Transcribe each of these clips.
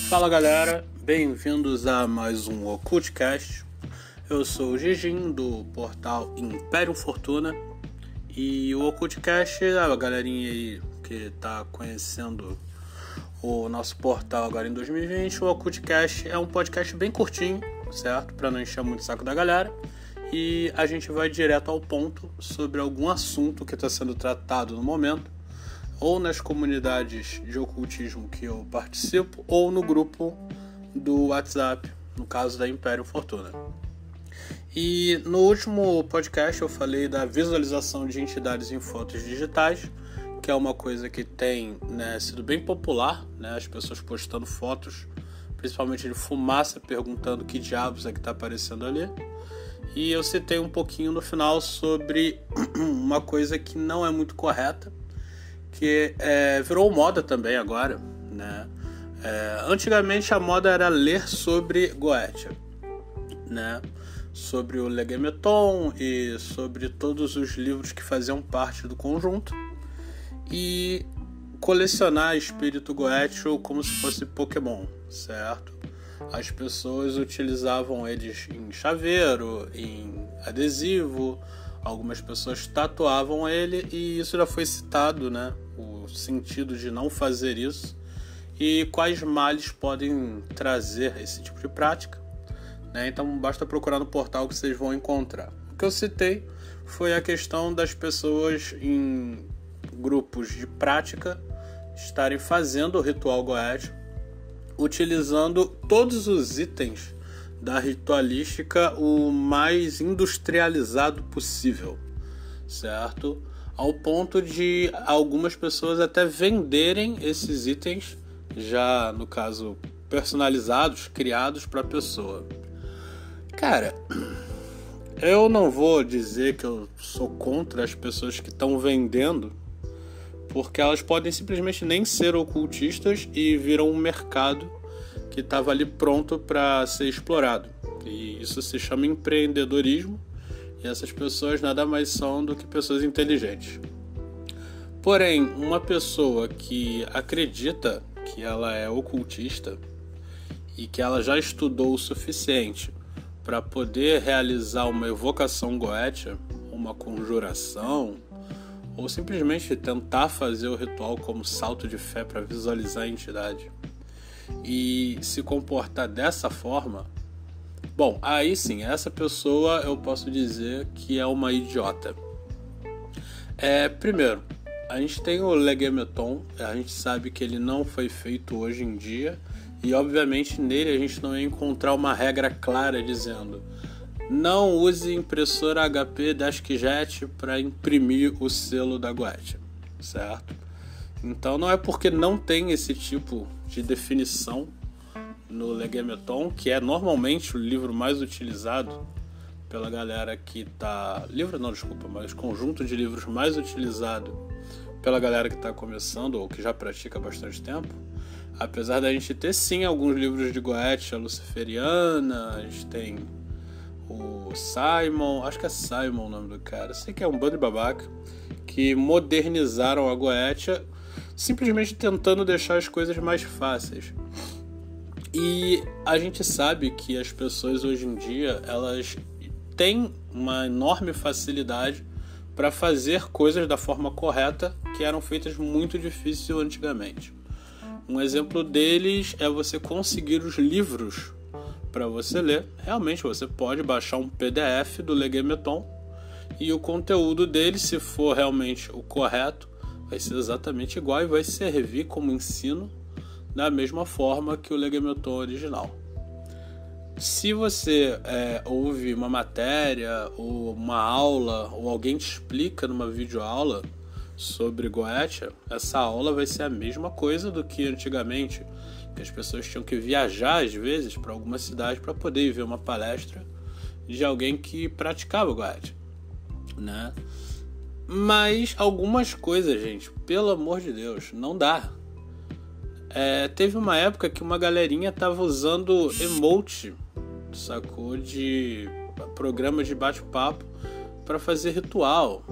Fala galera, bem-vindos a mais um Occultcast. Eu sou o Gigim do portal Império Fortuna. E o Occultcast, a galerinha aí que tá conhecendo o nosso portal agora em 2020, o Occultcast é um podcast bem curtinho, certo? Para não encher muito o saco da galera. E a gente vai direto ao ponto sobre algum assunto que está sendo tratado no momento, ou nas comunidades de ocultismo que eu participo, ou no grupo do WhatsApp, no caso da Império Fortuna. E no último podcast eu falei da visualização de entidades em fotos digitais, que é uma coisa que tem sido bem popular, as pessoas postando fotos, principalmente de fumaça, perguntando que diabos é que está aparecendo ali. E eu citei um pouquinho no final sobre uma coisa que não é muito correta, que virou moda também agora, Antigamente a moda era ler sobre Goetia, sobre o Legemeton e sobre todos os livros que faziam parte do conjunto, e colecionar espírito Goetia como se fosse Pokémon, certo? As pessoas utilizavam eles em chaveiro, em adesivo, algumas pessoas tatuavam ele, e isso já foi citado, o sentido de não fazer isso e quais males podem trazer esse tipo de prática, Então basta procurar no portal que vocês vão encontrar. O que eu citei foi a questão das pessoas em grupos de prática estarem fazendo o ritual Goetia, utilizando todos os itens da ritualística o mais industrializado possível, certo? Ao ponto de algumas pessoas até venderem esses itens, já no caso personalizados, criados para a pessoa. Cara, eu não vou dizer que eu sou contra as pessoas que estão vendendo, porque elas podem simplesmente nem ser ocultistas e viram um mercado que estava ali pronto para ser explorado. E isso se chama empreendedorismo, e essas pessoas nada mais são do que pessoas inteligentes. Porém, uma pessoa que acredita que ela é ocultista e que ela já estudou o suficiente para poder realizar uma evocação Goetia, uma conjuração, ou simplesmente tentar fazer o ritual como salto de fé para visualizar a entidade e se comportar dessa forma, bom, aí sim, essa pessoa eu posso dizer que é uma idiota. Primeiro, a gente tem o Legemeton, a gente sabe que ele não foi feito hoje em dia, e obviamente nele a gente não ia encontrar uma regra clara dizendo: não use impressora HP DeskJet para imprimir o selo da Goetia, certo? Então não é porque não tem esse tipo de definição no Legemeton, que é normalmente o livro mais utilizado pela galera que tá... mas conjunto de livros mais utilizado pela galera que está começando ou que já pratica há bastante tempo. Apesar da gente ter sim alguns livros de Goetia luciferiana, a gente tem o Simon, acho que é Simon o nome do cara, sei que é um bando de babaca, que modernizaram a Goetia, simplesmente tentando deixar as coisas mais fáceis. E a gente sabe que as pessoas hoje em dia, elas têm uma enorme facilidade para fazer coisas da forma correta que eram feitas muito difícil antigamente. Um exemplo deles é você conseguir os livros para você ler. Realmente você pode baixar um PDF do Legemeton e o conteúdo dele, se for realmente o correto, vai ser exatamente igual e vai servir como ensino da mesma forma que o Legemeton original. Se você ouve uma matéria ou uma aula ou alguém te explica numa videoaula sobre Goetia, essa aula vai ser a mesma coisa do que antigamente, que as pessoas tinham que viajar às vezes para alguma cidade para poder ir ver uma palestra de alguém que praticava Goetia, Mas algumas coisas, gente, pelo amor de Deus, não dá. Teve uma época que uma galerinha tava usando emote, sacou, de programa de bate-papo para fazer ritual.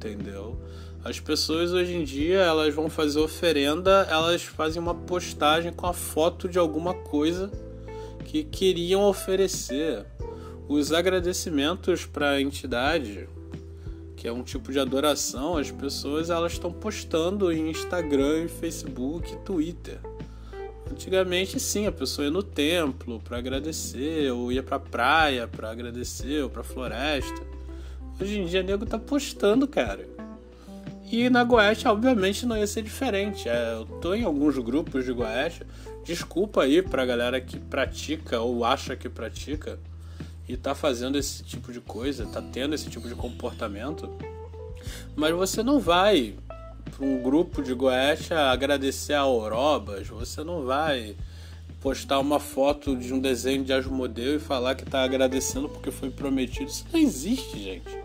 entendeu? As pessoas hoje em dia, elas vão fazer oferenda, elas fazem uma postagem com a foto de alguma coisa que queriam oferecer. Os agradecimentos para a entidade, que é um tipo de adoração, as pessoas elas estão postando em Instagram, Facebook, Twitter. Antigamente, sim, a pessoa ia no templo para agradecer, ou ia para praia para agradecer, ou para floresta. Hoje em dia, o nego tá postando, cara. E na Goetia, obviamente, não ia ser diferente. Eu tô em alguns grupos de Goetia. Desculpa aí pra galera que pratica ou acha que pratica e tá fazendo esse tipo de coisa, tá tendo esse tipo de comportamento. Mas você não vai para um grupo de Goetia agradecer a Orobas, você não vai postar uma foto de um desenho de Asmodeu e falar que tá agradecendo porque foi prometido. Isso não existe, gente.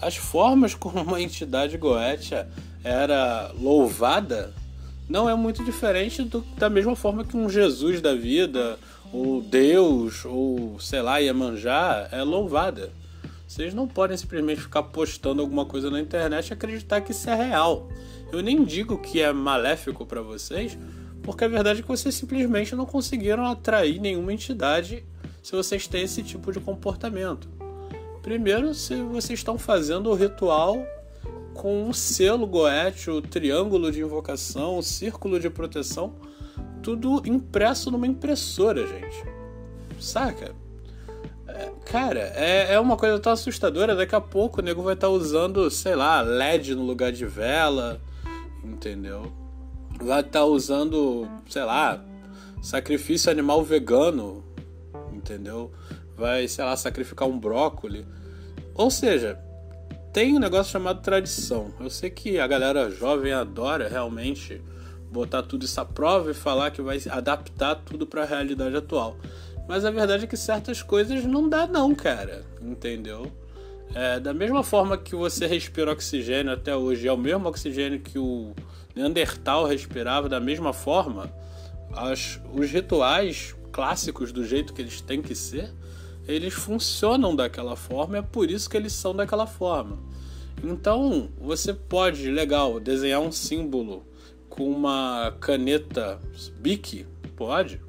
As formas como uma entidade Goetia era louvada não é muito diferente da mesma forma que um Jesus da vida, ou Deus, ou sei lá, Iemanjá é louvada. Vocês não podem simplesmente ficar postando alguma coisa na internet e acreditar que isso é real. Eu nem digo que é maléfico para vocês, porque a verdade é que vocês simplesmente não conseguiram atrair nenhuma entidade se vocês têm esse tipo de comportamento. Primeiro, se vocês estão fazendo o ritual com um selo Goetia, o triângulo de invocação, o círculo de proteção, tudo impresso numa impressora, gente. Saca? Cara, é uma coisa tão assustadora. Daqui a pouco o nego vai estar usando, sei lá, LED no lugar de vela, entendeu? Vai estar usando, sei lá, sacrifício animal vegano, entendeu? Vai, sei lá, sacrificar um brócoli. Ou seja, tem um negócio chamado tradição. Eu sei que a galera jovem adora realmente botar tudo isso à prova e falar que vai adaptar tudo para a realidade atual. Mas a verdade é que certas coisas não dá não, cara. Entendeu? Da mesma forma que você respira oxigênio até hoje, é o mesmo oxigênio que o Neandertal respirava, da mesma forma, os rituais clássicos do jeito que eles têm que ser, eles funcionam daquela forma, é por isso que eles são daquela forma. Então, você pode, legal, desenhar um símbolo com uma caneta Bic? Pode.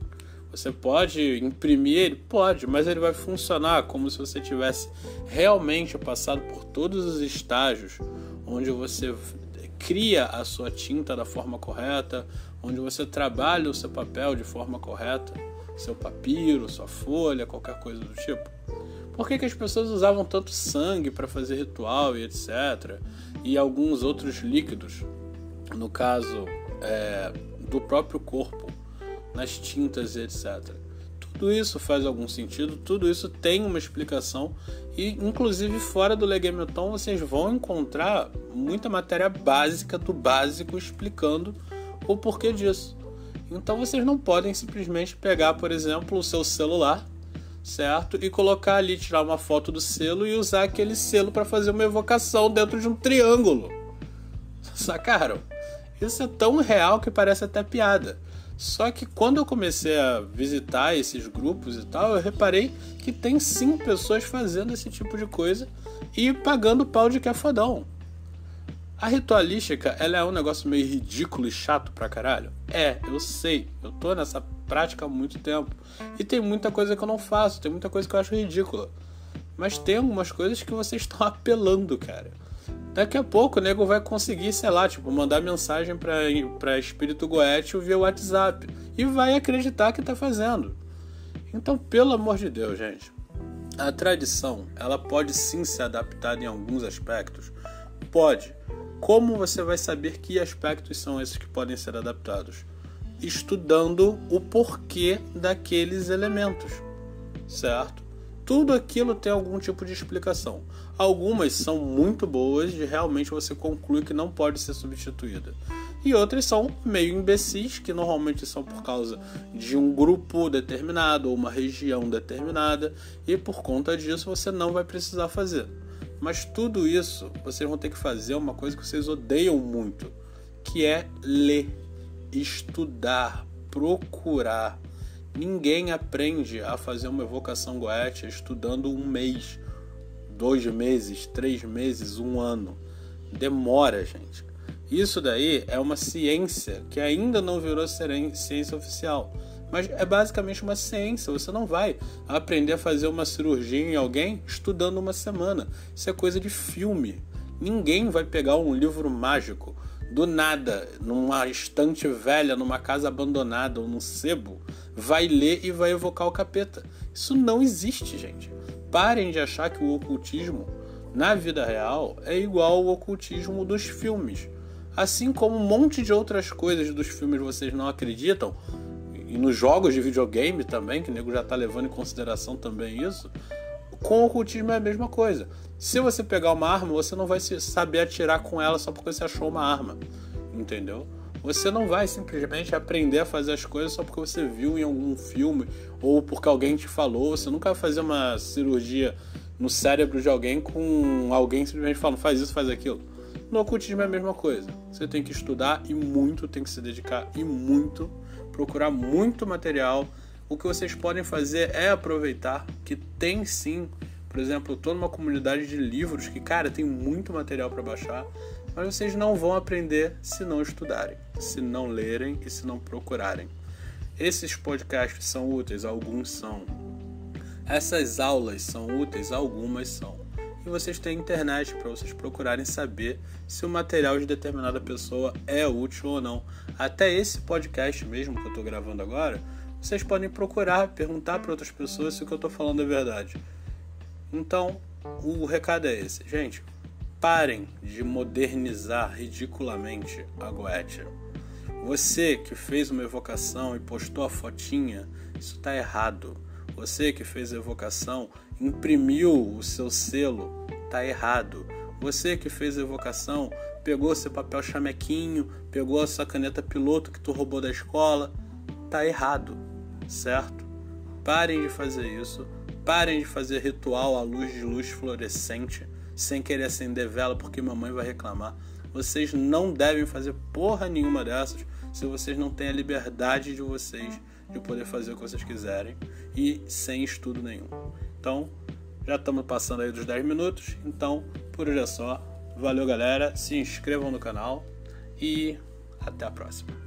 Você pode imprimir ele? Pode, mas ele vai funcionar como se você tivesse realmente passado por todos os estágios onde você cria a sua tinta da forma correta, onde você trabalha o seu papel de forma correta, seu papiro, sua folha, qualquer coisa do tipo. Por que as pessoas usavam tanto sangue para fazer ritual e etc? E alguns outros líquidos, no caso do próprio corpo, nas tintas e etc. Tudo isso faz algum sentido, tudo isso tem uma explicação e, inclusive, fora do Legemeton, vocês vão encontrar muita matéria básica do básico explicando o porquê disso. Então, vocês não podem simplesmente pegar, por exemplo, o seu celular, certo? E colocar ali, tirar uma foto do selo e usar aquele selo para fazer uma evocação dentro de um triângulo. Sacaram? Isso é tão real que parece até piada. Só que quando eu comecei a visitar esses grupos e tal, eu reparei que tem sim pessoas fazendo esse tipo de coisa e pagando pau de que é fodão. A ritualística, ela é um negócio meio ridículo e chato pra caralho. Eu sei, eu tô nessa prática há muito tempo. E tem muita coisa que eu não faço, tem muita coisa que eu acho ridícula. Mas tem algumas coisas que vocês estão apelando, cara. Daqui a pouco o nego vai conseguir, sei lá, mandar mensagem pra Espírito Goetia via WhatsApp. E vai acreditar que tá fazendo. Então, pelo amor de Deus, gente. A tradição, ela pode sim ser adaptada em alguns aspectos. Pode. Como você vai saber que aspectos são esses que podem ser adaptados? Estudando o porquê daqueles elementos, certo? Tudo aquilo tem algum tipo de explicação. Algumas são muito boas e realmente você conclui que não pode ser substituída. E outras são meio imbecis, que normalmente são por causa de um grupo determinado ou uma região determinada, e por conta disso você não vai precisar fazer. Mas tudo isso vocês vão ter que fazer uma coisa que vocês odeiam muito, que é ler, estudar, procurar. Ninguém aprende a fazer uma evocação Goetia estudando 1 mês, 2 meses, 3 meses, 1 ano. Demora, gente. Isso daí é uma ciência que ainda não virou ciência oficial. Mas é basicamente uma ciência. Você não vai aprender a fazer uma cirurgia em alguém estudando uma semana. Isso é coisa de filme. Ninguém vai pegar um livro mágico do nada, numa estante velha, numa casa abandonada ou num sebo, vai ler e vai evocar o capeta. Isso não existe, gente. Parem de achar que o ocultismo na vida real é igual ao ocultismo dos filmes. Assim como um monte de outras coisas dos filmes vocês não acreditam, e nos jogos de videogame também, que o nego já tá levando em consideração também isso, com o ocultismo é a mesma coisa. Se você pegar uma arma, você não vai saber atirar com ela só porque você achou uma arma, entendeu? Você não vai simplesmente aprender a fazer as coisas só porque você viu em algum filme ou porque alguém te falou. Você nunca vai fazer uma cirurgia no cérebro de alguém com alguém simplesmente falando faz isso, faz aquilo. No ocultismo é a mesma coisa. Você tem que estudar e muito, tem que se dedicar e muito, procurar muito material. O que vocês podem fazer é aproveitar que tem sim, por exemplo, eu tô numa comunidade de livros que, cara, tem muito material para baixar, mas vocês não vão aprender se não estudarem, se não lerem e se não procurarem. Esses podcasts são úteis, alguns são. Essas aulas são úteis, algumas são. E vocês têm internet para vocês procurarem saber se o material de determinada pessoa é útil ou não. Até esse podcast mesmo que eu estou gravando agora, vocês podem procurar, perguntar para outras pessoas se o que eu estou falando é verdade. Então, o recado é esse. Gente, parem de modernizar ridiculamente a Goetia. Você que fez uma evocação e postou a fotinha, isso está errado. Você que fez a evocação, imprimiu o seu selo, tá errado. Você que fez a evocação, pegou seu papel chamequinho, pegou a sua caneta piloto que tu roubou da escola, tá errado, certo? Parem de fazer isso, parem de fazer ritual à luz de luz fluorescente, sem querer acender vela porque mamãe vai reclamar. Vocês não devem fazer porra nenhuma dessas se vocês não têm a liberdade de vocês de poder fazer o que vocês quiserem e sem estudo nenhum. Então, já estamos passando aí dos 10 minutos, então por hoje é só. Valeu, galera, se inscrevam no canal e até a próxima.